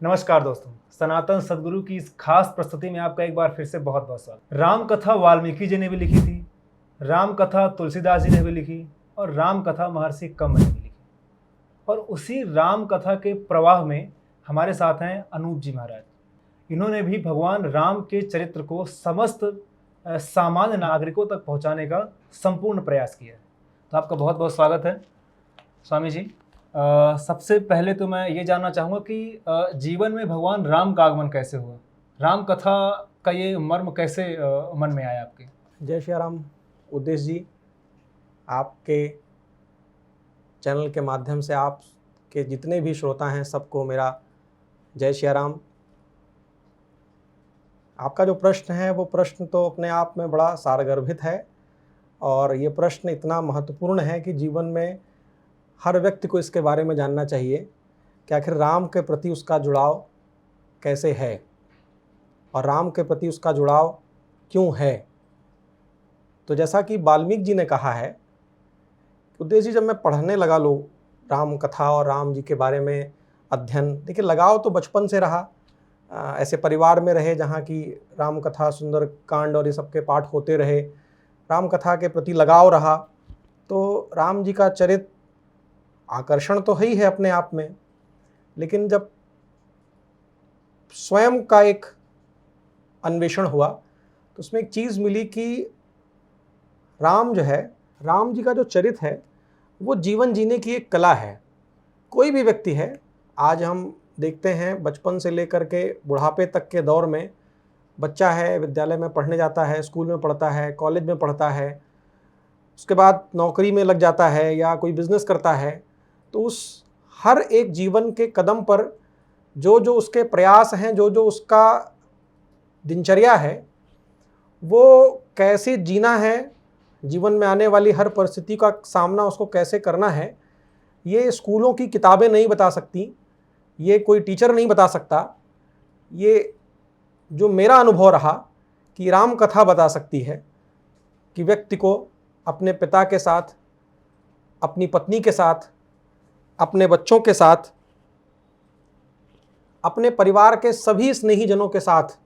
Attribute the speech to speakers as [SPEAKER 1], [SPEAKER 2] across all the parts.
[SPEAKER 1] नमस्कार दोस्तों, सनातन सदगुरु की इस खास प्रस्तुति में आपका एक बार फिर से बहुत बहुत स्वागत। राम कथा वाल्मीकि जी ने भी लिखी थी, राम कथा तुलसीदास जी ने भी लिखी और राम कथा महर्षि कंब ने भी लिखी। और उसी राम कथा के प्रवाह में हमारे साथ हैं अनूप जी महाराज। इन्होंने भी भगवान राम के चरित्र को समस्त सामान्य नागरिकों तक पहुंचाने का संपूर्ण प्रयास किया है। तो आपका बहुत बहुत स्वागत है स्वामी जी। सबसे पहले तो मैं ये जानना चाहूँगा कि जीवन में भगवान राम का आगमन कैसे हुआ, राम कथा का ये मर्म कैसे मन में आया आपके?
[SPEAKER 2] जय श्री राम उद्देश जी, आपके चैनल के माध्यम से आपके जितने भी श्रोता हैं सबको मेरा जय श्री राम। आपका जो प्रश्न है वो प्रश्न तो अपने आप में बड़ा सारगर्भित है और ये प्रश्न इतना महत्वपूर्ण है कि जीवन में हर व्यक्ति को इसके बारे में जानना चाहिए कि आखिर राम के प्रति उसका जुड़ाव कैसे है और राम के प्रति उसका जुड़ाव क्यों है। तो जैसा कि वाल्मीकि जी ने कहा है, उद्देश्य जी, जब मैं पढ़ने लगा लो राम कथा और राम जी के बारे में अध्ययन, देखिए लगाव तो बचपन से रहा, ऐसे परिवार में रहे जहाँ की राम कथा सुंदर कांड और ये सब के पाठ होते रहे, राम कथा के प्रति लगाव रहा। तो राम जी का चरित्र आकर्षण तो ही है अपने आप में, लेकिन जब स्वयं का एक अन्वेषण हुआ तो उसमें एक चीज़ मिली कि राम जो है, राम जी का जो चरित्र है वो जीवन जीने की एक कला है। कोई भी व्यक्ति है, आज हम देखते हैं बचपन से लेकर के बुढ़ापे तक के दौर में बच्चा है, विद्यालय में पढ़ने जाता है, स्कूल में पढ़ता है, कॉलेज में पढ़ता है, उसके बाद नौकरी में लग जाता है या कोई बिज़नेस करता है, तो उस हर एक जीवन के कदम पर जो जो उसके प्रयास हैं, जो जो उसका दिनचर्या है, वो कैसे जीना है, जीवन में आने वाली हर परिस्थिति का सामना उसको कैसे करना है, ये स्कूलों की किताबें नहीं बता सकती, ये कोई टीचर नहीं बता सकता। ये जो मेरा अनुभव रहा कि राम कथा बता सकती है कि व्यक्ति को अपने पिता के साथ, अपनी पत्नी के साथ, अपने बच्चों के साथ, अपने परिवार के सभी स्नेहीजनों के साथ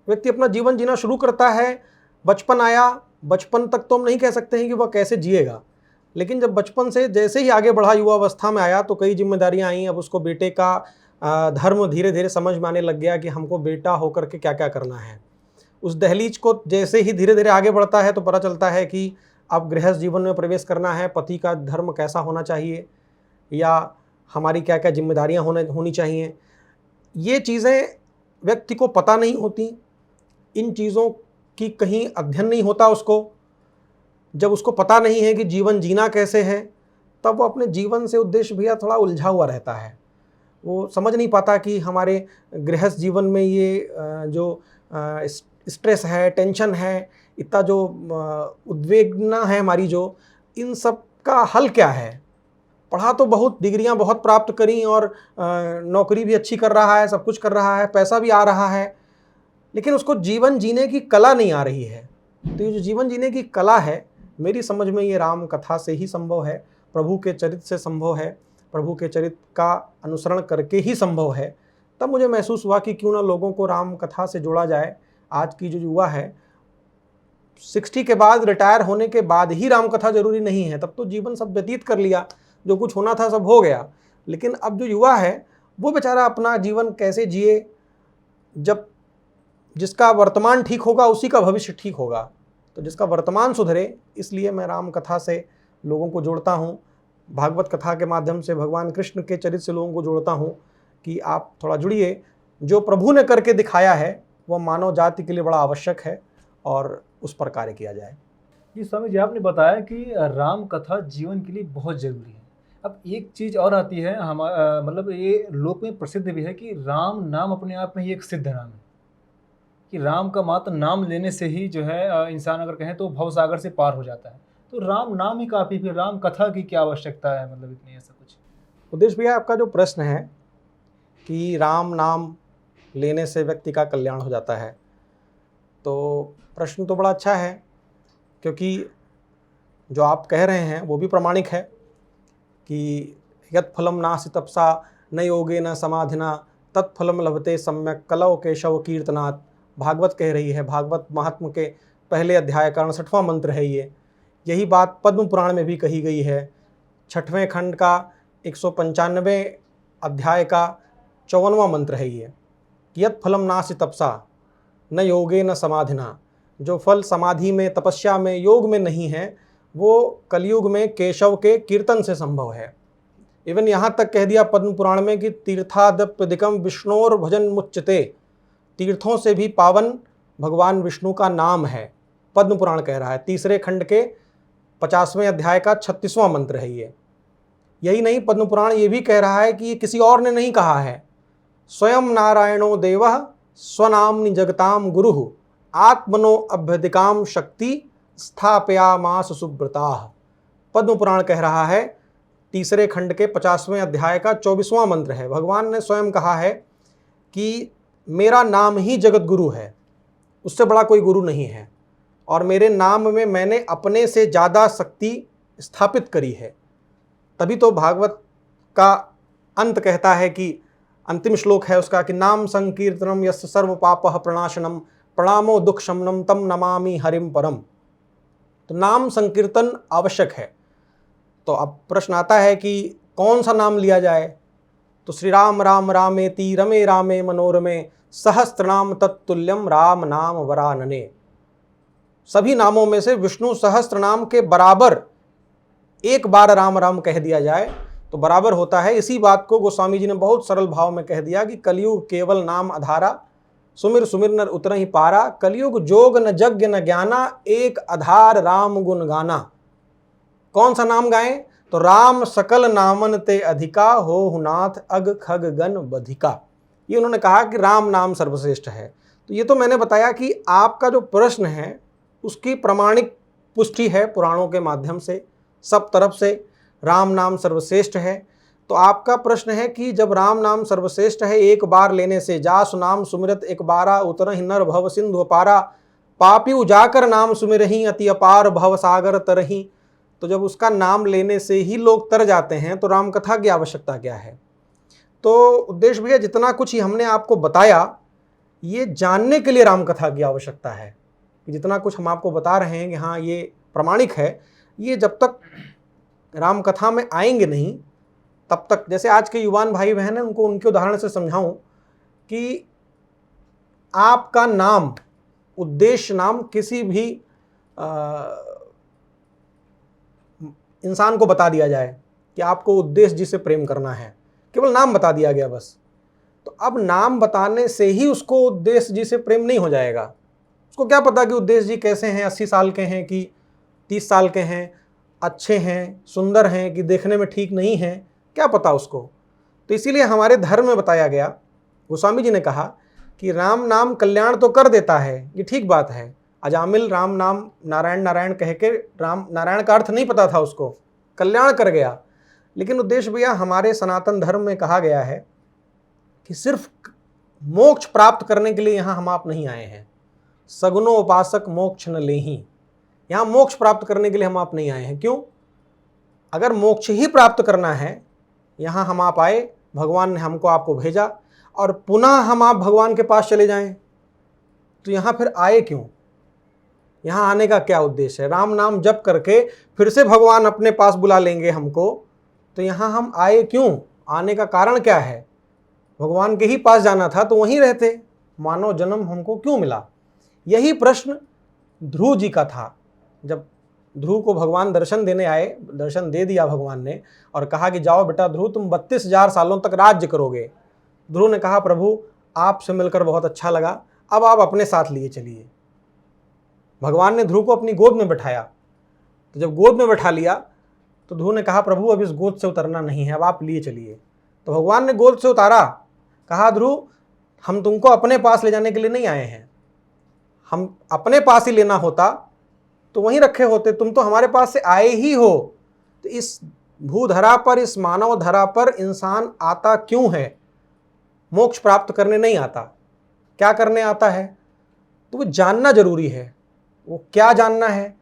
[SPEAKER 2] व्यक्ति अपना जीवन जीना शुरू करता है। बचपन आया, बचपन तक तो हम नहीं कह सकते हैं कि वह कैसे जिएगा, लेकिन जब बचपन से जैसे ही आगे बढ़ा, युवावस्था में आया तो कई जिम्मेदारियां आई। अब उसको बेटे का धर्म धीरे धीरे समझ में आने लग गया कि हमको बेटा होकर के क्या क्या करना है। उस दहलीज को जैसे ही धीरे धीरे आगे बढ़ता है तो पता चलता है कि अब गृहस्थ जीवन में प्रवेश करना है, पति का धर्म कैसा होना चाहिए या हमारी क्या क्या जिम्मेदारियां होनी चाहिए। ये चीज़ें व्यक्ति को पता नहीं होती, इन चीज़ों की कहीं अध्ययन नहीं होता उसको। जब उसको पता नहीं है कि जीवन जीना कैसे है, तब वो अपने जीवन से उद्देश्य भैया थोड़ा उलझा हुआ रहता है। वो समझ नहीं पाता कि हमारे गृहस्थ जीवन में ये जो स्ट्रेस है, टेंशन है, इतना जो उद्वेगना है हमारी, जो इन सब का हल क्या है। पढ़ा तो बहुत, डिग्रियां बहुत प्राप्त करी और नौकरी भी अच्छी कर रहा है, सब कुछ कर रहा है, पैसा भी आ रहा है, लेकिन उसको जीवन जीने की कला नहीं आ रही है। तो ये जो जीवन जीने की कला है, मेरी समझ में ये राम कथा से ही संभव है, प्रभु के चरित्र से संभव है, प्रभु के चरित्र का अनुसरण करके ही संभव है। तब मुझे महसूस हुआ कि क्यों ना लोगों को राम कथा से जोड़ा जाए। आज की जो युवा है, 60 के बाद, रिटायर होने के बाद ही राम कथा जरूरी नहीं है, तब तो जीवन सब व्यतीत कर लिया, जो कुछ होना था सब हो गया। लेकिन अब जो युवा है वो बेचारा अपना जीवन कैसे जिए, जब जिसका वर्तमान ठीक होगा उसी का भविष्य ठीक होगा। तो जिसका वर्तमान सुधरे, इसलिए मैं राम कथा से लोगों को जोड़ता हूँ, भागवत कथा के माध्यम से भगवान कृष्ण के चरित्र से लोगों को जोड़ता हूँ कि आप थोड़ा जुड़िए। जो प्रभु ने करके दिखाया है वह मानव जाति के लिए बड़ा आवश्यक है और उस पर कार्य किया जाए।
[SPEAKER 1] जी स्वामी जी, आपने बताया कि राम कथा जीवन के लिए बहुत जरूरी है। अब एक चीज़ और आती है, मतलब ये लोक में प्रसिद्ध भी है कि राम नाम अपने आप में ही एक सिद्ध नाम है, कि राम का मात्र नाम लेने से ही जो है इंसान अगर कहें तो भवसागर से पार हो जाता है। तो राम नाम ही काफ़ी, फिर राम कथा की क्या आवश्यकता है, मतलब इतनी ऐसा कुछ?
[SPEAKER 2] उद्देश्य भैया, आपका जो प्रश्न है कि राम नाम लेने से व्यक्ति का कल्याण हो जाता है, तो प्रश्न तो बड़ा अच्छा है, क्योंकि जो आप कह रहे हैं वो भी प्रामाणिक है कि यत् फलम नास्ति तपसा न योगे न समाधिना तत्फलम लभते सम्यक कलौ केशव कीर्तनात्। भागवत कह रही है, भागवत महात्म के पहले अध्याय का 68वां मंत्र है ये। यही बात पद्म पुराण में भी कही गई है, 6वें खंड का 195वें अध्याय का 54वां मंत्र है ये। यत् फलम नास्ति तपसा न योगे न समाधिना। जो फल समाधि में, तपस्या में, योग में नहीं है, वो कलयुग में केशव के कीर्तन से संभव है। इवन यहाँ तक कह दिया पद्म पुराण में कि तीर्थादप्यधिकम विष्णोर भजन मुच्यते। तीर्थों से भी पावन भगवान विष्णु का नाम है, पद्म पुराण कह रहा है। 3रे खंड के 50वें अध्याय का 36वां मंत्र है ये। यही नहीं, पद्म पुराण ये भी कह रहा है कि ये किसी और ने नहीं कहा है, स्वयं नारायणो देवः स्वनाम्नि जगताम गुरुः आत्मनो अभ्यधिकाम शक्ति स्थापयामास सुब्रताः। पद्म पुराण कह रहा है, 3रे खंड के 50वें अध्याय का 24वां मंत्र है। भगवान ने स्वयं कहा है कि मेरा नाम ही जगत गुरु है, उससे बड़ा कोई गुरु नहीं है, और मेरे नाम में मैंने अपने से ज़्यादा शक्ति स्थापित करी है। तभी तो भागवत का अंत कहता है कि, अंतिम श्लोक है उसका कि नाम संकीर्तनम यस्य सर्व पापः प्रणाशनम प्रणामो दुख शमनम तम नमामि हरिम परम। तो नाम संकीर्तन आवश्यक है। तो अब प्रश्न आता है कि कौन सा नाम लिया जाए? तो श्री राम राम रामेति रमे रामे मनोरमे सहस्त्रनाम तत्तुल्यम राम नाम वरानने। सभी नामों में से विष्णु सहस्त्र नाम के बराबर एक बार राम राम कह दिया जाए तो बराबर होता है। इसी बात को गोस्वामी जी ने बहुत सरल भाव में कह दिया कि कलयुग केवल नाम आधारा, सुमिर सुमिर नर उतरहि पारा, कलयुग जोग न यज्ञ न ज्ञाना, एक आधार राम गुण गाना। कौन सा नाम गाएं? तो राम सकल नामन ते अधिका, हो नाथ अग खग गण बधिका। ये उन्होंने कहा कि राम नाम सर्वश्रेष्ठ है। तो ये तो मैंने बताया कि आपका जो प्रश्न है उसकी प्रमाणिक पुष्टि है पुराणों के माध्यम से, सब तरफ से राम नाम सर्वश्रेष्ठ है। तो आपका प्रश्न है कि जब राम नाम सर्वश्रेष्ठ है, एक बार लेने से जासु नाम सुमिरत एक बारा, उतरहि नर भव सिंधु अपारा, पापी उजाकर नाम सुमिरहि अति अपार भव सागर तरहि। तो जब उसका नाम लेने से ही लोग तर जाते हैं तो राम कथा की आवश्यकता क्या है? तो उद्देश्य भैया जितना कुछ ही हमने आपको बताया, ये जानने के लिए राम कथा की आवश्यकता है। जितना कुछ हम आपको बता रहे हैं कि हाँ ये प्रमाणिक है, ये जब तक राम कथा में आएंगे नहीं तब तक, जैसे आज के युवान भाई बहन हैं, उनको उनके उदाहरण से समझाऊं कि आपका नाम, उद्देश्य नाम किसी भी इंसान को बता दिया जाए कि आपको उद्देश्य जी से प्रेम करना है, केवल नाम बता दिया गया बस, तो अब नाम बताने से ही उसको उद्देश्य जी से प्रेम नहीं हो जाएगा। उसको क्या पता कि उद्देश्य जी कैसे हैं, 80 साल के हैं कि 30 साल के हैं, अच्छे हैं, सुंदर हैं कि देखने में ठीक नहीं हैं, क्या पता उसको। तो इसीलिए हमारे धर्म में बताया गया, गोस्वामी जी ने कहा कि राम नाम कल्याण तो कर देता है, ये ठीक बात है। अजामिल राम नाम नारायण नारायण कह के राम नारायण का अर्थ नहीं पता था उसको, कल्याण कर गया। लेकिन उद्देश्य भैया हमारे सनातन धर्म में कहा गया है कि सिर्फ मोक्ष प्राप्त करने के लिए यहाँ हम आप नहीं आए हैं। सगुनो उपासक मोक्ष न लेहि, यहाँ मोक्ष प्राप्त करने के लिए हम आप नहीं आए हैं। क्यों? अगर मोक्ष ही प्राप्त करना है, यहाँ हम आप आए, भगवान ने हमको आपको भेजा, और पुनः हम आप भगवान के पास चले जाएं, तो यहाँ फिर आए क्यों? यहाँ आने का क्या उद्देश्य है? राम नाम जप करके फिर से भगवान अपने पास बुला लेंगे हमको, तो यहाँ हम आए क्यों? आने का कारण क्या है? भगवान के ही पास जाना था तो वहीं रहते, मानव जन्म हमको क्यों मिला? यही प्रश्न ध्रुव जी का था। जब ध्रुव को भगवान दर्शन देने आए, दर्शन दे दिया भगवान ने और कहा कि जाओ बेटा ध्रुव, तुम 32,000 सालों तक राज्य करोगे। ध्रुव ने कहा प्रभु आपसे मिलकर बहुत अच्छा लगा, अब आप अपने साथ लिए चलिए। भगवान ने ध्रुव को अपनी गोद में बैठाया, तो जब गोद में बैठा लिया तो ध्रुव ने कहा प्रभु अब इस गोद से उतरना नहीं है, अब आप लिए चलिए। तो भगवान ने गोद से उतारा, कहा ध्रुव हम तुमको अपने पास ले जाने के लिए नहीं आए हैं, हम अपने पास ही लेना होता तो वहीं रखे होते, तुम तो हमारे पास से आए ही हो। तो इस भूधरा पर, इस मानव धरा पर इंसान आता क्यों है? मोक्ष प्राप्त करने नहीं आता, क्या करने आता है? तो वो जानना जरूरी है। वो क्या जानना है?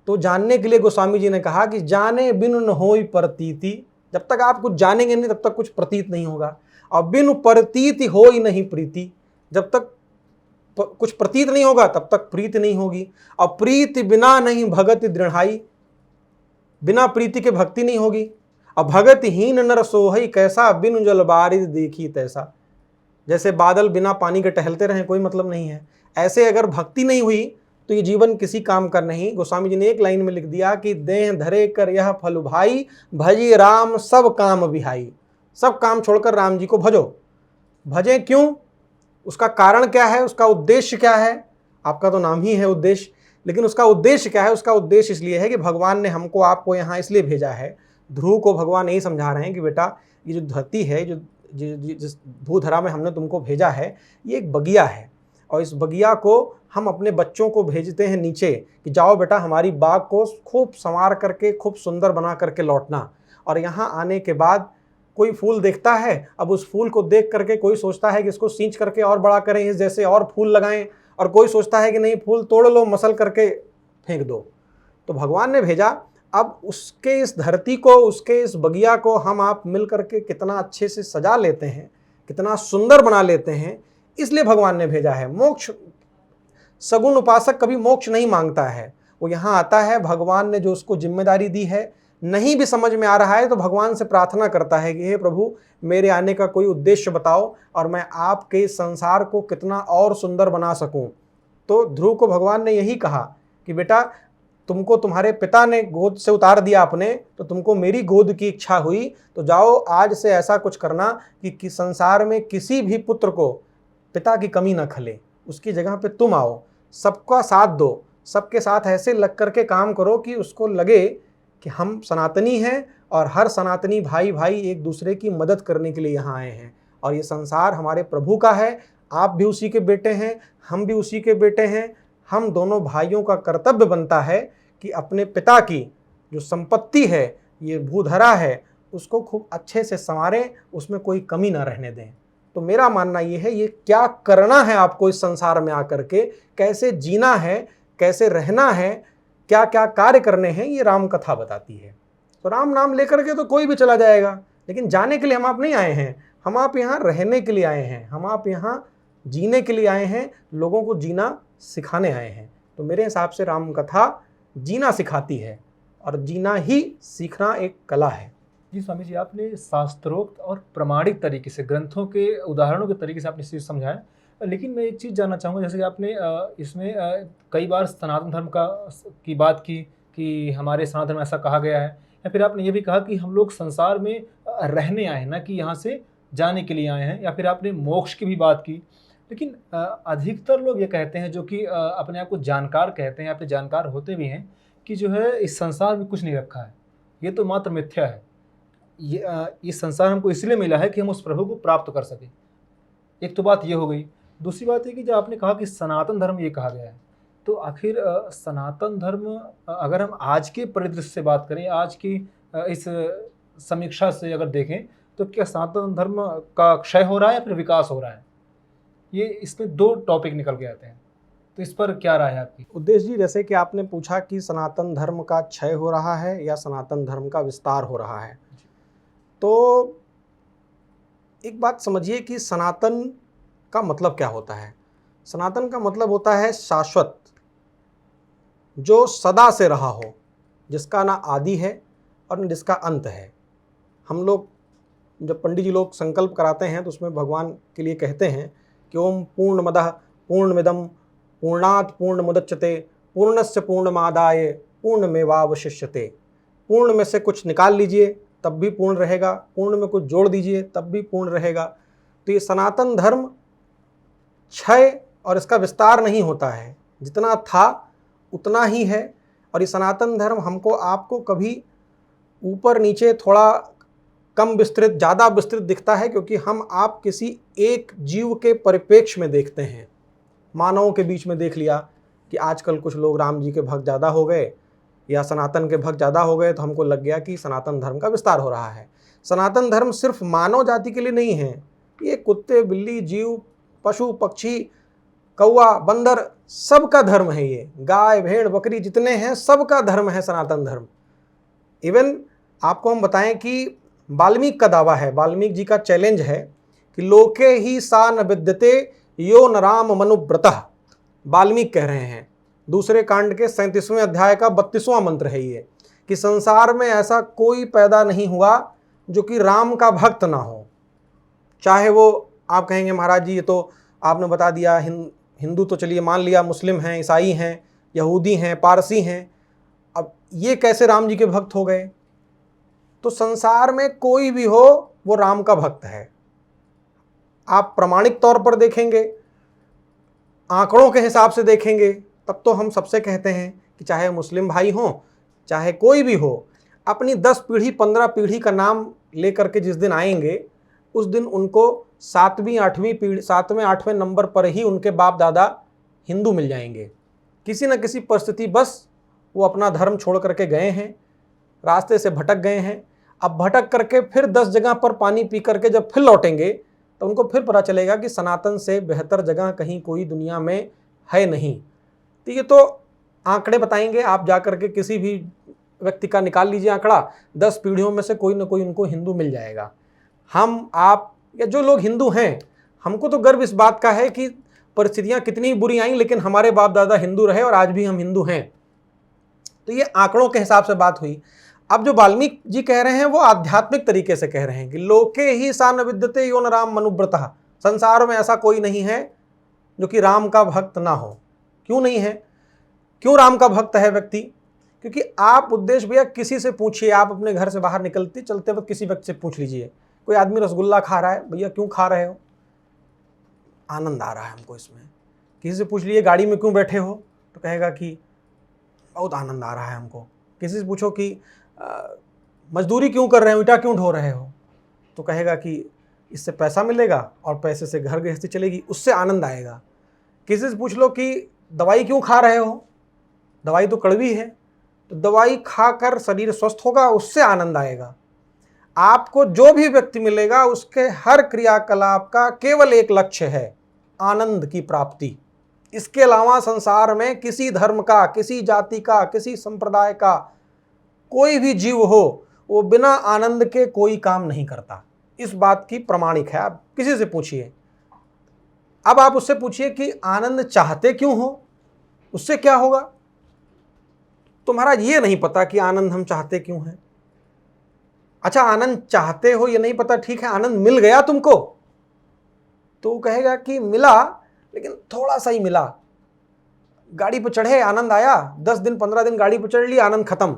[SPEAKER 2] तो जानने के लिए गोस्वामी जी ने कहा कि जाने बिनु न होई प्रतीति, जब तक आप कुछ जानेंगे नहीं तब तक कुछ प्रतीत नहीं होगा। और बिनु प्रतीति हो ही नहीं प्रीति, जब तक कुछ प्रतीत नहीं होगा तब तक प्रीति नहीं होगी। और प्रीति बिना नहीं भगति दृढ़ाई, बिना प्रीति के भक्ति नहीं होगी। और भगतिहीन नर सोहई कैसा, बिनु जल बारिश देखी तैसा। जैसे बादल बिना पानी के टहलते रहें, कोई मतलब नहीं है। ऐसे अगर भक्ति नहीं हुई तो ये जीवन किसी काम का नहीं। गोस्वामी जी ने एक लाइन में लिख दिया कि देह धरे कर यह फल भाई, भजी राम सब काम विहाई। सब काम छोड़कर राम जी को भजो। भजें क्यों, उसका कारण क्या है, उसका उद्देश्य क्या है। आपका तो नाम ही है उद्देश्य, लेकिन उसका उद्देश्य क्या है। उसका उद्देश्य इसलिए है कि भगवान ने हमको आपको यहाँ इसलिए भेजा है। ध्रुव को भगवान यही समझा रहे हैं कि बेटा ये जो धरती है, जो जिस भूधरा में हमने तुमको भेजा है, ये एक बगिया है। और इस बगिया को हम अपने बच्चों को भेजते हैं नीचे कि जाओ बेटा हमारी बाग को खूब संवार करके, खूब सुंदर बना करके लौटना। और यहाँ आने के बाद कोई फूल देखता है, अब उस फूल को देख करके कोई सोचता है कि इसको सींच करके और बड़ा करें, इस जैसे और फूल लगाएं। और कोई सोचता है कि नहीं, फूल तोड़ लो, मसल करके फेंक दो। तो भगवान ने भेजा, अब उसके इस धरती को, उसके इस बगिया को हम आप मिल करके कितना अच्छे से सजा लेते हैं, कितना सुंदर बना लेते हैं, इसलिए भगवान ने भेजा है। मोक्ष, सगुण उपासक कभी मोक्ष नहीं मांगता है। वो यहाँ आता है, भगवान ने जो उसको जिम्मेदारी दी है, नहीं भी समझ में आ रहा है तो भगवान से प्रार्थना करता है कि हे प्रभु मेरे आने का कोई उद्देश्य बताओ और मैं आपके संसार को कितना और सुंदर बना सकूं। तो ध्रुव को भगवान ने यही कहा कि बेटा तुमको तुम्हारे पिता ने गोद से उतार दिया अपने, तो तुमको मेरी गोद की इच्छा हुई, तो जाओ आज से ऐसा कुछ करना कि संसार में किसी भी पुत्र को पिता की कमी ना खले। उसकी जगह पे तुम आओ, सबका साथ दो, सबके साथ ऐसे लग करके काम करो कि उसको लगे कि हम सनातनी हैं और हर सनातनी भाई भाई एक दूसरे की मदद करने के लिए यहाँ आए हैं। और ये संसार हमारे प्रभु का है, आप भी उसी के बेटे हैं, हम भी उसी के बेटे हैं। हम दोनों भाइयों का कर्तव्य बनता है कि अपने पिता की जो संपत्ति है, ये भूधरा है, उसको खूब अच्छे से संवारें, उसमें कोई कमी ना रहने दें। तो मेरा मानना ये है, ये क्या करना है आपको इस संसार में आकर के, कैसे जीना है, कैसे रहना है, क्या क्या कार्य करने हैं, ये राम कथा बताती है। तो राम नाम लेकर के तो कोई भी चला जाएगा, लेकिन जाने के लिए हम आप नहीं आए हैं। हम आप यहाँ रहने के लिए आए हैं, हम आप यहाँ जीने के लिए आए हैं, लोगों को जीना सिखाने आए हैं। तो मेरे हिसाब से राम कथा जीना सिखाती है और जीना ही सीखना एक कला है।
[SPEAKER 1] जी स्वामी जी, आपने शास्त्रोक्त और प्रमाणिक तरीके से, ग्रंथों के उदाहरणों के तरीके से आपने इस चीज़ समझाया। लेकिन मैं एक चीज़ जानना चाहूँगा, जैसे कि आपने इसमें कई बार सनातन धर्म की बात की कि हमारे सनातन धर्म में ऐसा कहा गया है, या फिर आपने ये भी कहा कि हम लोग संसार में रहने आए हैं, ना कि यहाँ से जाने के लिए आए हैं, या फिर आपने मोक्ष की भी बात की। लेकिन अधिकतर लोग ये कहते हैं, जो कि अपने आप को जानकार कहते हैं, अपने जानकार होते भी हैं, कि जो है इस संसार में कुछ नहीं रखा है, ये तो मात्र मिथ्या है। ये संसार हमको इसलिए मिला है कि हम उस प्रभु को प्राप्त कर सकें। एक तो बात ये हो गई। दूसरी बात है कि जब आपने कहा कि सनातन धर्म ये कहा गया है, तो आखिर सनातन धर्म, अगर हम आज के परिदृश्य से बात करें, आज की इस समीक्षा से अगर देखें, तो क्या सनातन धर्म का क्षय हो रहा है या फिर विकास हो रहा है? ये इसमें दो टॉपिक निकल के आते हैं, तो इस पर क्या राय है आपकी?
[SPEAKER 2] उद्देश्य जी, जैसे कि आपने पूछा कि सनातन धर्म का क्षय हो रहा है या सनातन धर्म का विस्तार हो रहा है, तो एक बात समझिए कि सनातन का मतलब क्या होता है। सनातन का मतलब होता है शाश्वत, जो सदा से रहा हो, जिसका ना आदि है और न जिसका अंत है। हम लोग जब पंडित जी लोग संकल्प कराते हैं तो उसमें भगवान के लिए कहते हैं कि ओम पूर्णमदः पूर्णमिदं पूर्णात् पूर्णमुदच्यते पूर्णस्य पूर्णमादाय पूर्णमेवावशिष्यते। पूर्ण में से कुछ निकाल लीजिए तब भी पूर्ण रहेगा, पूर्ण में कुछ जोड़ दीजिए तब भी पूर्ण रहेगा। तो ये सनातन धर्म क्षय और इसका विस्तार नहीं होता है, जितना था उतना ही है। और ये सनातन धर्म हमको आपको कभी ऊपर नीचे थोड़ा कम विस्तृत ज़्यादा विस्तृत दिखता है, क्योंकि हम आप किसी एक जीव के परिप्रेक्ष्य में देखते हैं। मानवों के बीच में देख लिया कि आजकल कुछ लोग राम जी के भक्त ज़्यादा हो गए या सनातन के भक्त ज़्यादा हो गए, तो हमको लग गया कि सनातन धर्म का विस्तार हो रहा है। सनातन धर्म सिर्फ मानव जाति के लिए नहीं है, ये कुत्ते बिल्ली जीव पशु पक्षी कौआ बंदर सबका धर्म है। ये गाय भेड़ बकरी जितने हैं सबका धर्म है सनातन धर्म। इवन आपको हम बताएं कि वाल्मीकि का दावा है, वाल्मीकि जी का चैलेंज है कि लोके ही सा न विद्यते यो न राम मनुव्रतः। वाल्मीकि कह रहे हैं, दूसरे कांड के 37वें अध्याय का 32वां मंत्र है ये, कि संसार में ऐसा कोई पैदा नहीं हुआ जो कि राम का भक्त ना हो। चाहे वो, आप कहेंगे महाराज जी ये तो आपने बता दिया, हिंदू तो चलिए मान लिया, मुस्लिम हैं, ईसाई हैं, यहूदी हैं, पारसी हैं, अब ये कैसे राम जी के भक्त हो गए? तो संसार में कोई भी हो वो राम का भक्त है। आप प्रमाणिक तौर पर देखेंगे, आंकड़ों के हिसाब से देखेंगे, तब तो हम सबसे कहते हैं कि चाहे मुस्लिम भाई हों, चाहे कोई भी हो, अपनी 10 पीढ़ी 15 पीढ़ी का नाम लेकर के जिस दिन आएंगे, उस दिन उनको 7वीं 8वीं पीढ़ी 7वें 8वें नंबर पर ही उनके बाप दादा हिंदू मिल जाएंगे। किसी न किसी परिस्थिति बस वो अपना धर्म छोड़ करके गए हैं, रास्ते से भटक गए हैं। अब भटक करके फिर 10 जगह पर पानी पी करके जब फिर लौटेंगे तो उनको फिर पता चलेगा कि सनातन से बेहतर जगह कहीं कोई दुनिया में है नहीं। तो ये तो आंकड़े बताएंगे, आप जा करके किसी भी व्यक्ति का निकाल लीजिए आंकड़ा, 10 पीढ़ियों में से कोई ना कोई उनको हिंदू मिल जाएगा। हम, आप या जो लोग हिंदू हैं, हमको तो गर्व इस बात का है कि परिस्थितियां कितनी बुरी आईं लेकिन हमारे बाप दादा हिंदू रहे और आज भी हम हिंदू हैं। तो ये आंकड़ों के हिसाब से बात हुई। अब जो वाल्मीकि जी कह रहे हैं वो आध्यात्मिक तरीके से कह रहे हैं कि लोके ही सा न विद्यते यो न राम मनुव्रतः। संसार में ऐसा कोई नहीं है जो कि राम का भक्त ना हो। क्यों नहीं है? क्यों राम का भक्त है व्यक्ति? क्योंकि आप उद्देश्य भैया किसी से पूछिए, आप अपने घर से बाहर निकलते चलते वक्त किसी व्यक्ति से पूछ लीजिए, कोई आदमी रसगुल्ला खा रहा है, भैया क्यों खा रहे हो? आनंद आ रहा है हमको इसमें। किसी से पूछ लिए गाड़ी में क्यों बैठे हो, तो कहेगा कि बहुत आनंद आ रहा है हमको। किसी से पूछो कि मजदूरी क्यों कर रहे हो, ईंटा क्यों ढो रहे हो, तो कहेगा कि इससे पैसा मिलेगा और पैसे से घर गृहस्थी चलेगी, उससे आनंद आएगा। किसी से पूछ लो कि दवाई क्यों खा रहे हो, दवाई तो कड़वी है, तो दवाई खाकर शरीर स्वस्थ होगा, उससे आनंद आएगा। आपको जो भी व्यक्ति मिलेगा उसके हर क्रियाकलाप का केवल एक लक्ष्य है, आनंद की प्राप्ति। इसके अलावा संसार में किसी धर्म का, किसी जाति का, किसी संप्रदाय का कोई भी जीव हो, वो बिना आनंद के कोई काम नहीं करता। इस बात की प्रमाणिक है। आप किसी से पूछिए, अब आप उससे पूछिए कि आनंद चाहते क्यों हो, उससे क्या होगा? तो महाराज ये नहीं पता कि आनंद हम चाहते क्यों हैं। अच्छा, आनंद चाहते हो ये नहीं पता, ठीक है, आनंद मिल गया तुमको, तो वो कहेगा कि मिला लेकिन थोड़ा सा ही मिला। गाड़ी पर चढ़े, आनंद आया, 10 दिन 15 दिन गाड़ी पर चढ़ लिया, आनंद खत्म।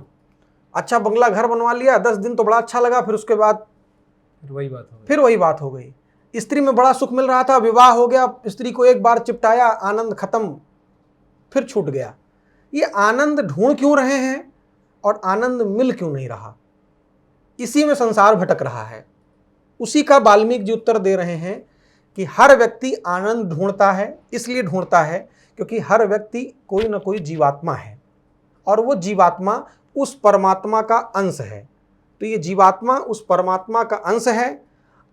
[SPEAKER 2] अच्छा बंगला घर बनवा लिया, 10 दिन तो बड़ा अच्छा लगा, फिर उसके बाद फिर वही बात हो गई। स्त्री में बड़ा सुख मिल रहा था, विवाह हो गया, स्त्री को एक बार चिपटाया, आनंद खत्म, फिर छूट गया। ये आनंद ढूंढ क्यों रहे हैं और आनंद मिल क्यों नहीं रहा? इसी में संसार भटक रहा है। उसी का वाल्मीकि जी उत्तर दे रहे हैं कि हर व्यक्ति आनंद ढूंढता है, इसलिए ढूंढता है क्योंकि हर व्यक्ति कोई ना कोई जीवात्मा है और वो जीवात्मा उस परमात्मा का अंश है। तो ये जीवात्मा उस परमात्मा का अंश है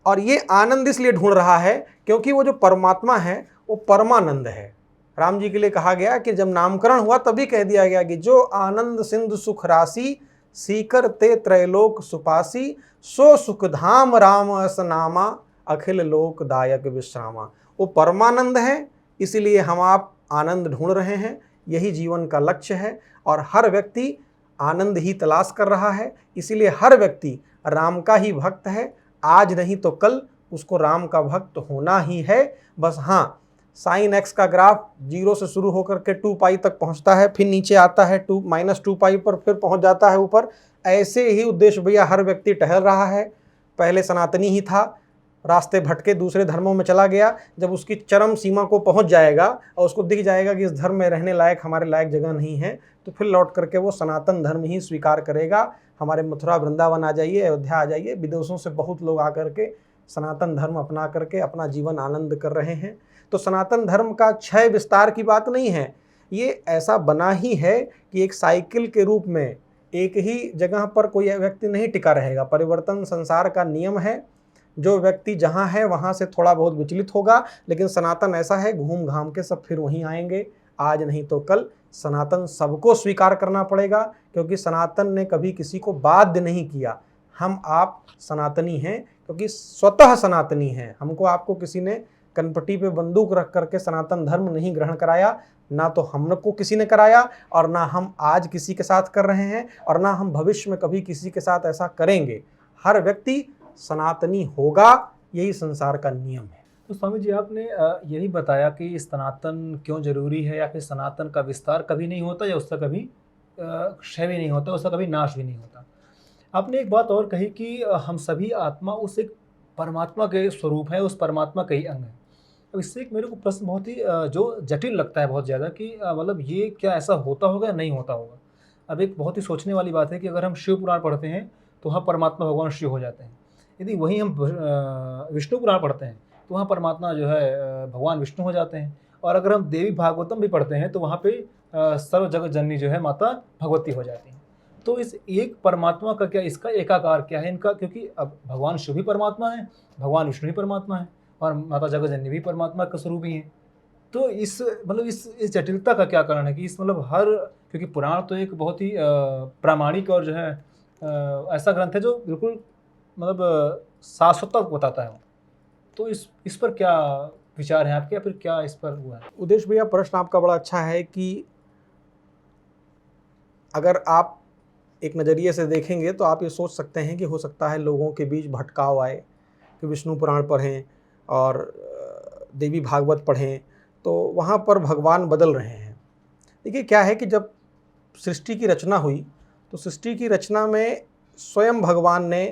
[SPEAKER 2] और ये आनंद इसलिए ढूंढ रहा है क्योंकि वो जो परमात्मा है वो परमानंद है। राम जी के लिए कहा गया कि जब नामकरण हुआ तभी कह दिया गया कि जो आनंद सिंधु सुख राशि, सीकर ते त्रैलोक सुपासी, सो सुख धाम राम अस नामा, अखिल लोक दायक विश्रामा। वो परमानंद है, इसीलिए हम आप आनंद ढूंढ रहे हैं। यही जीवन का लक्ष्य है और हर व्यक्ति आनंद ही तलाश कर रहा है। इसीलिए हर व्यक्ति राम का ही भक्त है। आज नहीं तो कल उसको राम का भक्त होना ही है। बस हाँ, साइन एक्स का ग्राफ 0 से शुरू होकर के 2 पाई तक पहुंचता है, फिर नीचे आता है -2 पाई पर, फिर पहुंच जाता है ऊपर। ऐसे ही उद्देश्य भैया हर व्यक्ति टहल रहा है। पहले सनातनी ही था, रास्ते भटके दूसरे धर्मों में चला गया। जब उसकी चरम सीमा को पहुंच जाएगा और उसको दिख जाएगा कि इस धर्म में रहने लायक, हमारे लायक जगह नहीं है, तो फिर लौट करके वो सनातन धर्म ही स्वीकार करेगा। हमारे मथुरा वृंदावन आ जाइए, अयोध्या आ जाइए, विदेशों से बहुत लोग आकर के सनातन धर्म अपना करके अपना जीवन आनंद कर रहे हैं। तो सनातन धर्म का क्षय विस्तार की बात नहीं है, ये ऐसा बना ही है कि एक साइकिल के रूप में एक ही जगह पर कोई व्यक्ति नहीं टिका रहेगा। परिवर्तन संसार का नियम है। जो व्यक्ति जहाँ है वहाँ से थोड़ा बहुत विचलित होगा, लेकिन सनातन ऐसा है, घूम घाम के सब फिर वहीं आएंगे। आज नहीं तो कल सनातन सबको स्वीकार करना पड़ेगा, क्योंकि सनातन ने कभी किसी को बाध्य नहीं किया। हम आप सनातनी हैं, क्योंकि स्वतः सनातनी हैं। हमको आपको किसी ने कनपटी पे बंदूक रख करके सनातन धर्म नहीं ग्रहण कराया, ना तो हमको किसी ने कराया, और ना हम आज किसी के साथ कर रहे हैं, और ना हम भविष्य में कभी किसी के साथ ऐसा करेंगे। हर व्यक्ति सनातनी होगा, यही संसार का नियम है।
[SPEAKER 1] तो स्वामी जी, आपने यही बताया कि सनातन क्यों जरूरी है, या फिर सनातन का विस्तार कभी नहीं होता, या उसका कभी क्षय भी नहीं होता, उसका कभी नाश भी नहीं होता। आपने एक बात और कही कि हम सभी आत्मा उस एक परमात्मा के स्वरूप है, उस परमात्मा के ही अंग है। अब इससे एक मेरे को प्रश्न बहुत ही जो जटिल लगता है बहुत ज़्यादा, कि मतलब ये क्या ऐसा होता होगा या नहीं होता होगा। अब एक बहुत ही सोचने वाली बात है कि अगर हम शिव पुराण पढ़ते हैं तो वहाँ परमात्मा भगवान शिव हो जाते हैं। यदि वहीं हम विष्णु पुराण पढ़ते हैं तो वहाँ परमात्मा जो है भगवान विष्णु हो जाते हैं। और अगर हम देवी भागवतम भी पढ़ते हैं तो वहाँ पे सर्व जगत जननी जो है माता भगवती हो जाती हैं। तो इस एक परमात्मा का क्या, इसका एकाकार क्या है इनका? क्योंकि अब भगवान शिव भी परमात्मा है, भगवान विष्णु भी परमात्मा है, और माता जगत जननी भी परमात्मा का स्वरूप ही है। तो इस मतलब इस जटिलता का क्या कारण है कि इस मतलब हर, क्योंकि पुराण तो एक बहुत ही प्रामाणिक और जो है ऐसा ग्रंथ है जो बिल्कुल मतलब शाश्वतता बताता है। तो इस पर क्या विचार है आपके, या फिर क्या इस पर हुआ है?
[SPEAKER 2] उदेश भैया, प्रश्न आपका बड़ा अच्छा है कि अगर आप एक नज़रिए से देखेंगे तो आप ये सोच सकते हैं कि हो सकता है लोगों के बीच भटकाव आए कि विष्णु पुराण पढ़ें और देवी भागवत पढ़ें तो वहाँ पर भगवान बदल रहे हैं। देखिए क्या है कि जब सृष्टि की रचना हुई तो सृष्टि की रचना में स्वयं भगवान ने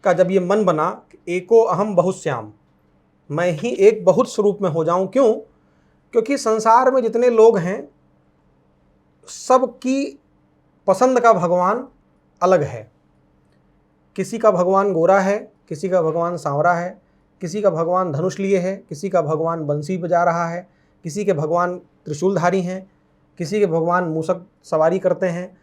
[SPEAKER 2] का जब ये मन बना कि एको अहम बहुश्याम, मैं ही एक बहुत स्वरूप में हो जाऊं। क्यों? क्योंकि संसार में जितने लोग हैं सबकी पसंद का भगवान अलग है। किसी का भगवान गोरा है, किसी का भगवान सांवरा है, किसी का भगवान धनुष लिए है, किसी का भगवान बंसी बजा रहा है, किसी के भगवान त्रिशूलधारी हैं, किसी के भगवान मूसक सवारी करते हैं।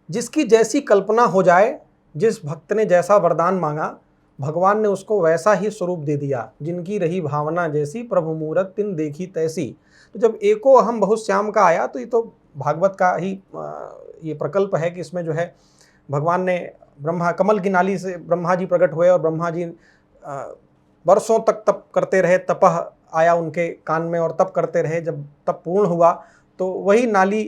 [SPEAKER 2] जिसकी जैसी कल्पना हो जाए, जिस भक्त ने जैसा वरदान मांगा, भगवान ने उसको वैसा ही स्वरूप दे दिया। जिनकी रही भावना जैसी, प्रभु मूरत तिन देखी तैसी। तो जब एको अहम बहुश्याम का आया तो ये तो भागवत का ही ये प्रकल्प है कि इसमें जो है भगवान ने ब्रह्मा कमल की नाली से ब्रह्मा जी प्रकट हुए और ब्रह्मा जी वर्षों तक तप करते रहे। तपह आया उनके कान में और तप करते रहे। जब तप पूर्ण हुआ तो वही नाली,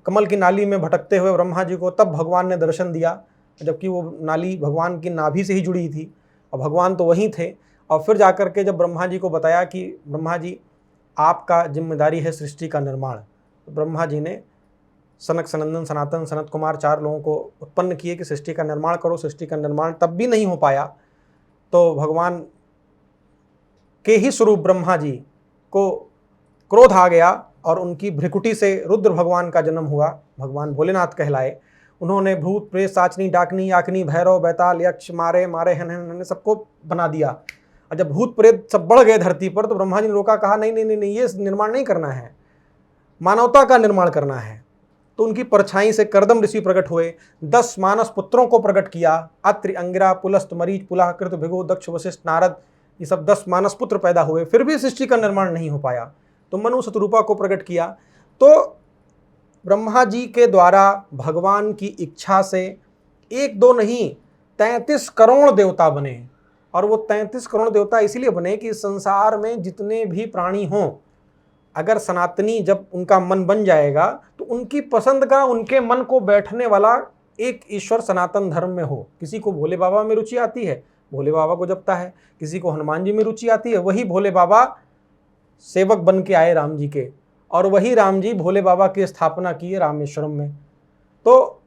[SPEAKER 2] कमल की नाली में भटकते हुए ब्रह्मा जी को तब भगवान ने दर्शन दिया, जबकि वो नाली भगवान की नाभि से ही जुड़ी थी और भगवान तो वहीं थे। और फिर जाकर के जब ब्रह्मा जी को बताया कि ब्रह्मा जी आपका जिम्मेदारी है सृष्टि का निर्माण, तो ब्रह्मा जी ने सनक, सनंदन, सनातन, सनत कुमार 4 लोगों को उत्पन्न किए कि सृष्टि का निर्माण करो। सृष्टि का निर्माण तब भी नहीं हो पाया तो भगवान के ही स्वरूप ब्रह्मा जी को क्रोध आ गया और उनकी भ्रिकुटी से रुद्र भगवान का जन्म हुआ। भगवान भोलेनाथ कहलाए। उन्होंने भूत प्रेत साचनी डाकनी याकनी भैरव बैताल यक्ष मारे मारे हन सबको बना दिया। और जब भूत प्रेत सब बढ़ गए धरती पर तो ब्रह्मा जी ने रोका, कहा नहीं नहीं नहीं नहीं, ये निर्माण नहीं करना है, मानवता का निर्माण करना है। तो उनकी परछाई से करदम ऋषि प्रकट हुए। 10 मानस पुत्रों को प्रकट किया। अत्रि, अंगिरा, पुलस्त, मरीच, पुलाह, कृत, भृगु, दक्ष, वशिष्ठ, नारद, ये सब 10 मानस पुत्र पैदा हुए। फिर भी सृष्टि का निर्माण नहीं हो पाया तो मनु शतरूपा को प्रकट किया। तो ब्रह्मा जी के द्वारा भगवान की इच्छा से 1-2 नहीं 33 करोड़ देवता बने। और वो 33 करोड़ देवता इसलिए बने कि संसार में जितने भी प्राणी हों, अगर सनातनी जब उनका मन बन जाएगा तो उनकी पसंद का, उनके मन को बैठने वाला एक ईश्वर सनातन धर्म में हो। किसी को भोले बाबा में रुचि आती है, भोले बाबा को जपता है। किसी को हनुमान जी में रुचि आती है, वही भोले बाबा सेवक बन के आए राम जी के, और वही राम जी भोले बाबा की स्थापना की है रामेश्वरम में। तो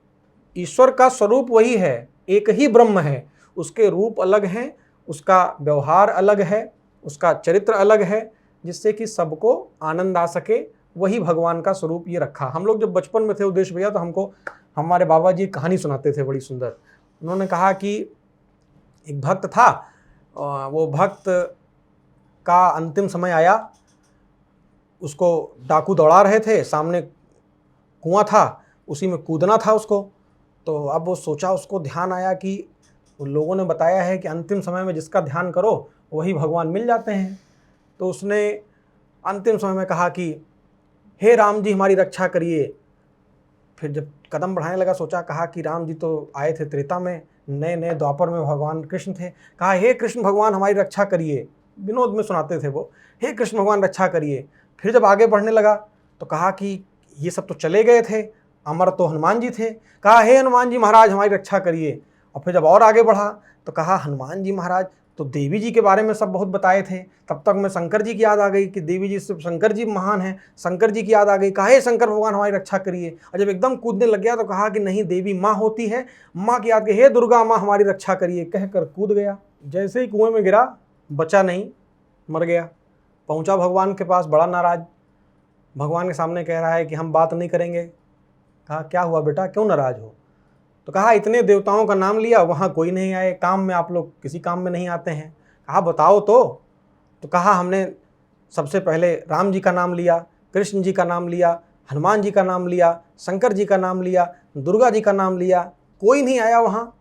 [SPEAKER 2] ईश्वर का स्वरूप वही है, एक ही ब्रह्म है। उसके रूप अलग हैं, उसका व्यवहार अलग है, उसका चरित्र अलग है, जिससे कि सबको आनंद आ सके। वही भगवान का स्वरूप ये रखा। हम लोग जब बचपन में थे उदेश भैया, तो हमको हमारे बाबा जी कहानी सुनाते थे बड़ी सुंदर। उन्होंने कहा कि एक भक्त था, वो भक्त का अंतिम समय आया, उसको डाकू दौड़ा रहे थे, सामने कुआं था, उसी में कूदना था उसको। तो अब वो सोचा, उसको ध्यान आया कि लोगों ने बताया है कि अंतिम समय में जिसका ध्यान करो वही भगवान मिल जाते हैं। तो उसने अंतिम समय में कहा कि हे राम जी हमारी रक्षा करिए। फिर जब कदम बढ़ाने लगा, सोचा, कहा कि राम जी तो आए थे त्रेता में, नए नए द्वापर में भगवान कृष्ण थे। कहा हे कृष्ण भगवान हमारी रक्षा करिए, विनोद में सुनाते थे वो, हे कृष्ण भगवान रक्षा करिए। फिर जब आगे बढ़ने लगा तो कहा कि ये सब तो चले गए थे, अमर तो हनुमान जी थे। कहा हे हनुमान जी महाराज हमारी रक्षा करिए। और फिर जब और आगे बढ़ा तो कहा हनुमान जी महाराज तो देवी जी के बारे में सब बहुत बताए थे। तब तक मैं शंकर जी की याद आ गई कि देवी जी से शंकर जी महान हैं, शंकर जी की याद आ गई। कहा हे शंकर भगवान हमारी रक्षा करिए। और जब एकदम कूदने लग गया तो कहा कि नहीं देवी माँ होती है, माँ की याद की, हे दुर्गा माँ हमारी रक्षा करिए, कहकर कूद गया। जैसे ही कुएं में गिरा बचा नहीं, मर गया। पहुंचा भगवान के पास बड़ा नाराज, भगवान के सामने कह रहा है कि हम बात नहीं करेंगे। कहा क्या हुआ बेटा, क्यों नाराज हो? तो कहा इतने देवताओं का नाम लिया, वहाँ कोई नहीं आए, काम में आप लोग किसी काम में नहीं आते हैं। कहा बताओ तो कहा हमने सबसे पहले राम जी का नाम लिया, कृष्ण जी का नाम लिया, हनुमान जी का नाम लिया, शंकर जी का नाम लिया, दुर्गा जी का नाम लिया, कोई नहीं आया वहाँ।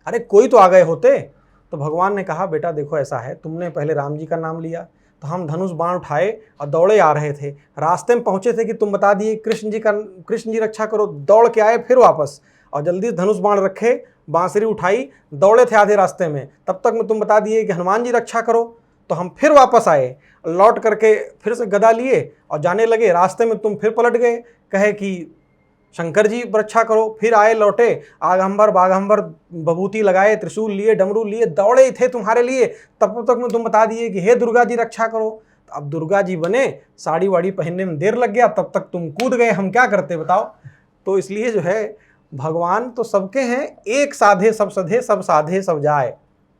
[SPEAKER 2] अरे कोई तो आ गए होते। तो भगवान ने कहा बेटा देखो ऐसा है, तुमने पहले राम जी का नाम लिया तो हम धनुष बाण उठाए और दौड़े आ रहे थे, रास्ते में पहुंचे थे कि तुम बता दिए कृष्ण जी रक्षा करो, दौड़ के आए फिर वापस और जल्दी धनुष बाण रखे, बांसुरी उठाई, दौड़े थे आधे रास्ते में, तब तक में तुम बता दिए कि हनुमान जी रक्षा करो, तो हम फिर वापस आए, लौट करके फिर से गदा लिए और जाने लगे, रास्ते में तुम फिर पलट गए, कहे कि शंकर जी रक्षा करो, फिर आए लौटे, आगंबर बागंबर बबूती लगाए, त्रिशूल लिए, डमरू लिए, दौड़े थे तुम्हारे लिए, तब तक में तुम बता दिए कि हे दुर्गा जी रक्षा करो। तो अब दुर्गा जी बने, साड़ी वाड़ी पहनने में देर लग गया, तब तक तुम कूद गए, हम क्या करते बताओ। तो इसलिए जो है भगवान तो सबके हैं, एक साधे सब सधे, सब साधे सब जाए।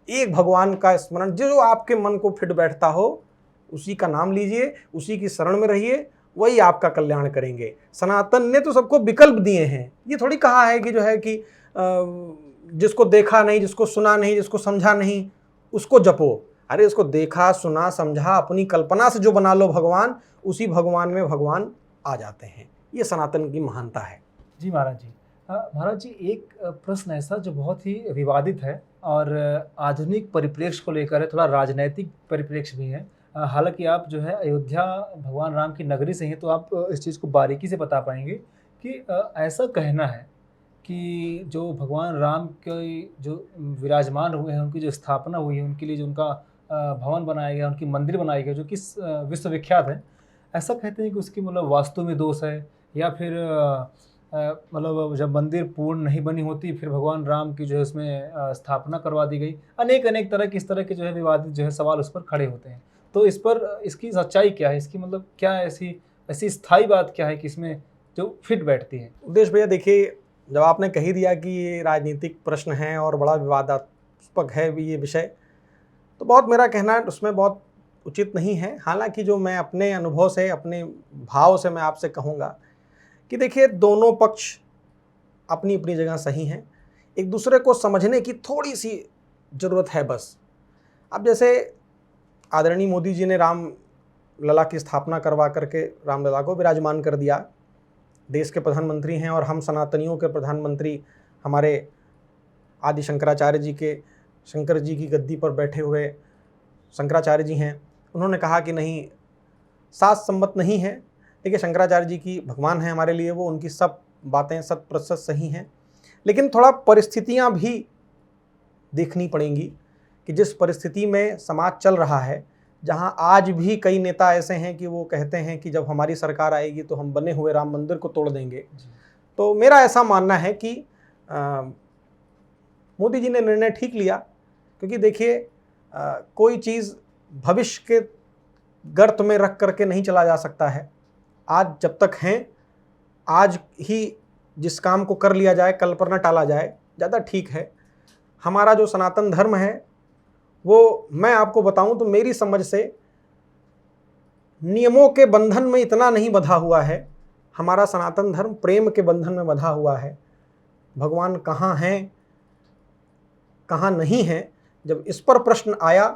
[SPEAKER 2] एक भगवान का स्मरण जो आपके मन को फिट बैठता हो उसी का नाम लीजिए, उसी की शरण में रहिए, वही आपका कल्याण करेंगे। सनातन ने तो सबको विकल्प दिए हैं, ये थोड़ी कहा है कि जो है कि जिसको देखा नहीं, जिसको सुना नहीं, जिसको समझा नहीं उसको जपो। अरे उसको देखा सुना समझा, अपनी कल्पना से जो बना लो भगवान, उसी भगवान में भगवान आ जाते हैं। ये सनातन की महानता है।
[SPEAKER 1] जी महाराज जी। महाराज जी एक प्रश्न ऐसा जो बहुत ही विवादित है और आधुनिक परिप्रेक्ष्य को लेकर है, थोड़ा राजनैतिक परिप्रेक्ष्य भी है। हालांकि आप जो है अयोध्या भगवान राम की नगरी से हैं तो आप इस चीज़ को बारीकी से बता पाएंगे कि ऐसा कहना है कि जो भगवान राम के जो विराजमान हुए हैं, उनकी जो स्थापना हुई है, उनके लिए जो उनका भवन बनाया गया, उनकी मंदिर बनाई गई जो कि विश्वविख्यात है, ऐसा कहते हैं कि उसकी मतलब वास्तु में दोष है या फिर मतलब जब मंदिर पूर्ण नहीं बनी होती फिर भगवान राम की जो है उसमें स्थापना करवा दी गई। अनेक अनेक तरह के इस तरह के जो है विवादित जो है सवाल उस पर खड़े होते हैं। तो इस पर इसकी सच्चाई क्या है, इसकी मतलब क्या ऐसी स्थायी बात क्या है कि इसमें जो फिट बैठती है?
[SPEAKER 2] उद्देश्य भैया देखिए, जब आपने कही दिया कि ये राजनीतिक प्रश्न है और बड़ा विवादास्पद है भी ये विषय, तो बहुत मेरा कहना उसमें बहुत उचित नहीं है। हालांकि जो मैं अपने अनुभव से, अपने भाव से मैं आपसे कहूँगा कि देखिए दोनों पक्ष अपनी अपनी जगह सही हैं, एक दूसरे को समझने की थोड़ी सी ज़रूरत है बस। अब जैसे आदरणीय मोदी जी ने राम लला की स्थापना करवा करके रामलला को विराजमान कर दिया, देश के प्रधानमंत्री हैं और हम सनातनियों के प्रधानमंत्री हमारे आदि शंकराचार्य जी के, शंकर जी की गद्दी पर बैठे हुए शंकराचार्य जी हैं। उन्होंने कहा कि नहीं, शास्त्र सम्मत नहीं है। देखिए शंकराचार्य जी की भगवान हैं हमारे लिए, वो उनकी सब बातें 100% सही हैं, लेकिन थोड़ा परिस्थितियां भी देखनी पड़ेंगी कि जिस परिस्थिति में समाज चल रहा है, जहां आज भी कई नेता ऐसे हैं कि वो कहते हैं कि जब हमारी सरकार आएगी तो हम बने हुए राम मंदिर को तोड़ देंगे। तो मेरा ऐसा मानना है कि मोदी जी ने निर्णय ठीक लिया, क्योंकि देखिए कोई चीज़ भविष्य के गर्त में रख करके नहीं चला जा सकता है। आज जब तक हैं, आज ही जिस काम को कर लिया जाए, कल पर न टाला जाए, ज़्यादा ठीक है। हमारा जो सनातन धर्म है वो, मैं आपको बताऊं तो मेरी समझ से नियमों के बंधन में इतना नहीं बंधा हुआ है। हमारा सनातन धर्म प्रेम के बंधन में बंधा हुआ है। भगवान कहाँ हैं, कहाँ नहीं हैं, जब इस पर प्रश्न आया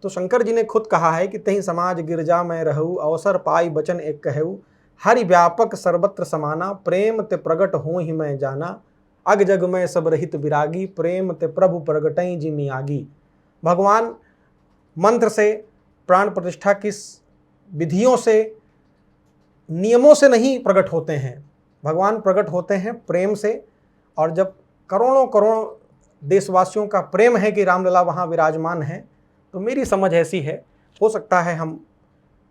[SPEAKER 2] तो शंकर जी ने खुद कहा है कि तहीं समाज गिरजा में रहू, अवसर पाई बचन एक कहू, हरि व्यापक सर्वत्र समाना, प्रेम ते प्रगट हो ही मैं जाना, अग जग में सब रहित विरागी, प्रेम ते प्रभु प्रगटई जिमी आगी। भगवान मंत्र से, प्राण प्रतिष्ठा की विधियों से, नियमों से नहीं प्रकट होते हैं। भगवान प्रकट होते हैं प्रेम से। और जब करोड़ों करोड़ देशवासियों का प्रेम है कि रामलला वहाँ विराजमान हैं, तो मेरी समझ ऐसी है, हो सकता है हम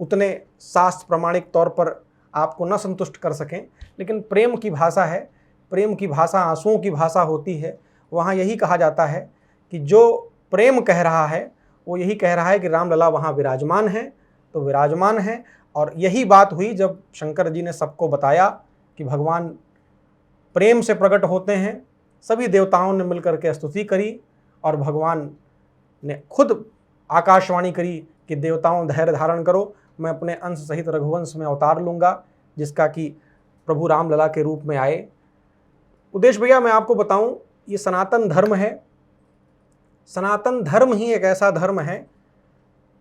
[SPEAKER 2] उतने शास्त्र प्रमाणिक तौर पर आपको न संतुष्ट कर सकें, लेकिन प्रेम की भाषा है, प्रेम की भाषा आंसुओं की भाषा होती है। वहाँ यही कहा जाता है कि जो प्रेम कह रहा है वो यही कह रहा है कि रामलला वहाँ विराजमान हैं, तो विराजमान हैं। और यही बात हुई जब शंकर जी ने सबको बताया कि भगवान प्रेम से प्रकट होते हैं। सभी देवताओं ने मिलकर के स्तुति करी और भगवान ने खुद आकाशवाणी करी कि देवताओं धैर्य धारण करो, मैं अपने अंश सहित रघुवंश में अवतार लूँगा, जिसका कि प्रभु रामलला के रूप में आए। उद्देश्य भैया मैं आपको बताऊं, ये सनातन धर्म है। सनातन धर्म ही एक ऐसा धर्म है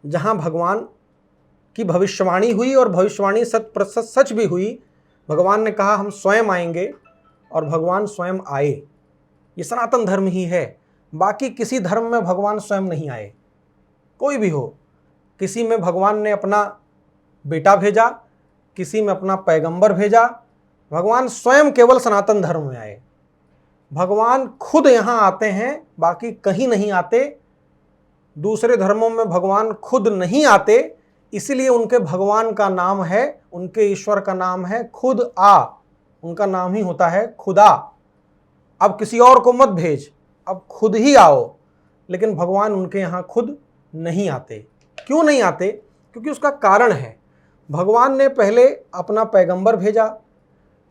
[SPEAKER 2] जहां भगवान की भविष्यवाणी हुई और भविष्यवाणी शत प्रतिशत सच भी हुई। भगवान ने कहा हम स्वयं आएंगे और भगवान स्वयं आए। ये सनातन धर्म ही है। बाकी किसी धर्म में भगवान स्वयं नहीं आए, कोई भी हो। किसी में भगवान ने अपना बेटा भेजा, किसी में अपना पैगंबर भेजा, भगवान स्वयं केवल सनातन धर्म में आए। भगवान खुद यहाँ आते हैं, बाकी कहीं नहीं आते। दूसरे धर्मों में भगवान खुद नहीं आते, इसीलिए उनके भगवान का नाम है, उनके ईश्वर का नाम है खुद आ। उनका नाम ही होता है खुदा। अब किसी और को मत भेज, अब खुद ही आओ। लेकिन भगवान उनके यहाँ खुद नहीं आते। क्यों नहीं आते? क्योंकि उसका कारण है। भगवान ने पहले अपना पैगंबर भेजा।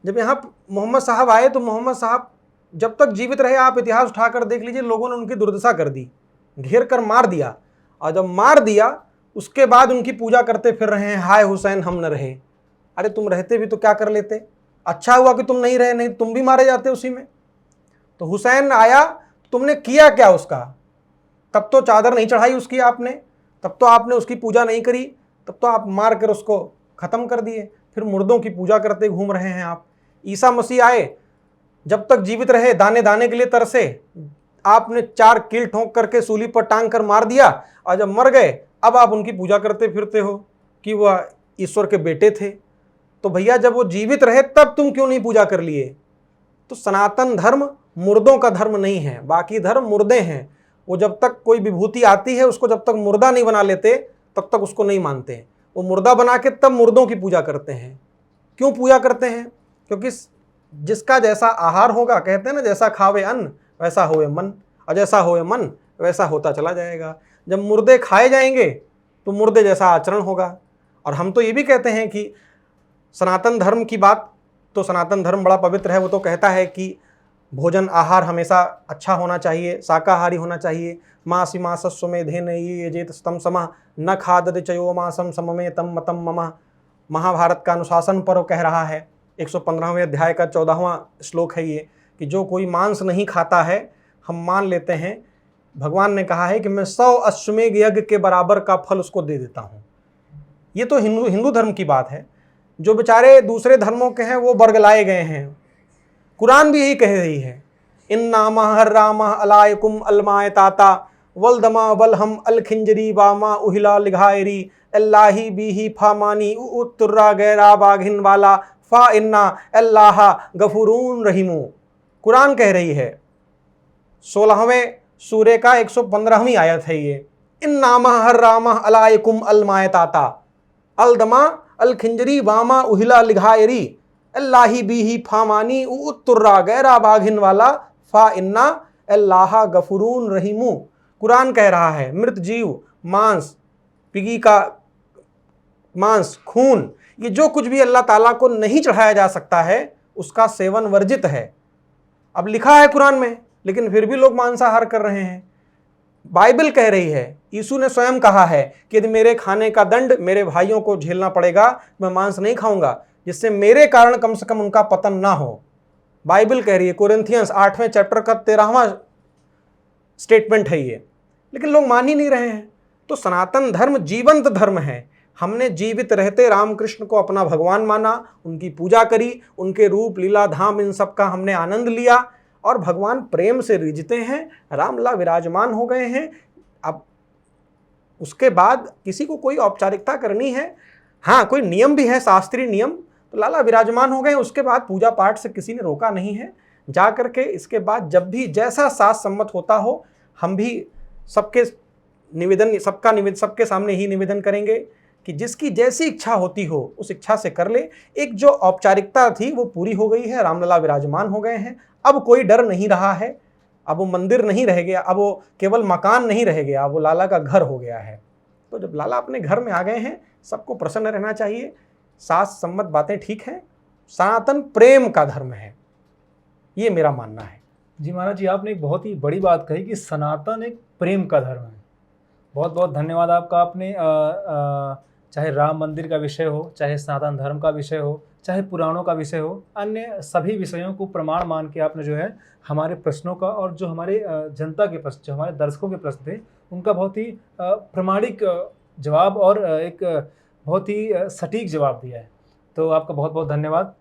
[SPEAKER 2] जब यहाँ मोहम्मद साहब आए तो मोहम्मद साहब जब तक जीवित रहे, आप इतिहास उठाकर देख लीजिए, लोगों ने उनकी दुर्दशा कर दी, घेर कर मार दिया। और जब मार दिया उसके बाद उनकी पूजा करते फिर रहे हैं, हाय हुसैन हम न रहे। अरे तुम रहते भी तो क्या कर लेते? अच्छा हुआ कि तुम नहीं रहे, नहीं तुम भी मारे जाते उसी में। तो हुसैन आया, तुमने किया क्या उसका? तब तो चादर नहीं चढ़ाई उसकी आपने, तब तो आपने उसकी पूजा नहीं करी, तब तो आप मार कर उसको ख़त्म कर दिए। फिर मुर्दों की पूजा करते घूम रहे हैं आप। ईसा मसीह आए, जब तक जीवित रहे दाने दाने के लिए तरसे, आपने 4 कील ठोंक करके सूली पर टांग कर मार दिया। और जब मर गए अब आप उनकी पूजा करते फिरते हो कि वह ईश्वर के बेटे थे। तो भैया जब वो जीवित रहे तब तुम क्यों नहीं पूजा कर लिए? तो सनातन धर्म मुर्दों का धर्म नहीं है, बाकी धर्म मुर्दे हैं। वो जब तक कोई विभूति आती है उसको जब तक मुर्दा नहीं बना लेते तब तक उसको नहीं मानते। वो मुर्दा बना के तब मुर्दों की पूजा करते हैं। क्यों पूजा करते हैं? क्योंकि जिसका जैसा आहार होगा, कहते हैं ना, जैसा खावे अन्न वैसा होवे मन, और जैसा होवे मन वैसा होता चला जाएगा। जब मुर्दे खाए जाएंगे तो मुर्दे जैसा आचरण होगा। और हम तो ये भी कहते हैं कि सनातन धर्म की बात, तो सनातन धर्म बड़ा पवित्र है। वो तो कहता है कि भोजन आहार हमेशा अच्छा होना चाहिए, शाकाहारी होना चाहिए। मासी मासस्व में धेन ये जेत स्तम समा न खादद चयो मासम सममे तम मतम ममा। महाभारत का अनुशासन पर्व कह रहा है, 115वें अध्याय का 14वां श्लोक है ये, कि जो कोई मांस नहीं खाता है, हम मान लेते हैं भगवान ने कहा है कि मैं 100 अश्वमेध यज्ञ के बराबर का फल उसको दे देता हूँ। ये तो हिंदू धर्म की बात है। जो बेचारे दूसरे धर्मों के हैं वो बरगलाए गए हैं। कुरान भी यही कह रही है, इन्ना महर रामा अलायकुम अलमाय ताता वलदमा वलहम अल खिंजरी वामा उहिला लिघायरी अल्लाही बीही फामानी उत्तुर्रा गैरा बाघिन वाला फा इन्ना अल्लाह गफुरून रहीमू। कुरान कह रही है, 16वें सूरे का 115वीं आयत है ये। इन्ना महर रामा अलायकुम अलमाय ताता अलदमा अल खिंजरी वामा उहिला लिघायरी अल्लाही बीही फामानी उत्तुर्रा गैरा बाघिन वाला फा इन्ना अल्लाह गफुरून रहीमू। कुरान कह रहा है मृत जीव, मांस, पिगी का मांस, खून, ये जो कुछ भी अल्लाह ताला को नहीं चढ़ाया जा सकता है उसका सेवन वर्जित है। अब लिखा है कुरान में, लेकिन फिर भी लोग मांसाहार कर रहे हैं। बाइबल कह रही है, यीशु ने स्वयं कहा है कि यदि मेरे खाने का दंड मेरे भाइयों को झेलना पड़ेगा, मैं मांस नहीं खाऊंगा, जिससे मेरे कारण कम से कम उनका पतन ना हो। बाइबल कह रही है, कोरिन्थियंस 8वें चैप्टर का 13वां स्टेटमेंट है ये, लेकिन लोग मान ही नहीं रहे हैं। तो सनातन धर्म जीवंत धर्म है। हमने जीवित रहते रामकृष्ण को अपना भगवान माना, उनकी पूजा करी, उनके रूप लीला धाम इन सब का हमने आनंद लिया, और भगवान प्रेम से रिझते हैं, रामलला विराजमान हो गए हैं। अब उसके बाद किसी को कोई औपचारिकता करनी है, हाँ कोई नियम भी है, शास्त्रीय नियम, तो लाला विराजमान हो गए। उसके बाद पूजा पाठ से किसी ने रोका नहीं है। जा करके इसके बाद जब भी जैसा शास्त्र सम्मत होता हो, हम भी सबके सामने ही निवेदन करेंगे कि जिसकी जैसी इच्छा होती हो उस इच्छा से कर ले। एक जो औपचारिकता थी वो पूरी हो गई है, रामलला विराजमान हो गए हैं, अब कोई डर नहीं रहा है, अब वो मंदिर नहीं रह गया, अब वो केवल मकान नहीं रह गया, वो लाला का घर हो गया है। तो जब लाला अपने घर में आ गए हैं, सबको प्रसन्न रहना चाहिए। शास्त्र सम्मत बातें ठीक हैं, सनातन प्रेम का धर्म है, ये मेरा मानना है।
[SPEAKER 1] जी महाराज जी, आपने एक बहुत ही बड़ी बात कही कि सनातन एक प्रेम का धर्म है। बहुत बहुत धन्यवाद आपका। आपने चाहे राम मंदिर का विषय हो, चाहे सनातन धर्म का विषय हो, चाहे पुराणों का विषय हो, अन्य सभी विषयों को प्रमाण मान के आपने जो है हमारे प्रश्नों का और जो हमारे जनता के प्रश्न, जो हमारे दर्शकों के प्रश्न थे, उनका बहुत ही प्रमाणिक जवाब और एक बहुत ही सटीक जवाब दिया है। तो आपका बहुत बहुत धन्यवाद।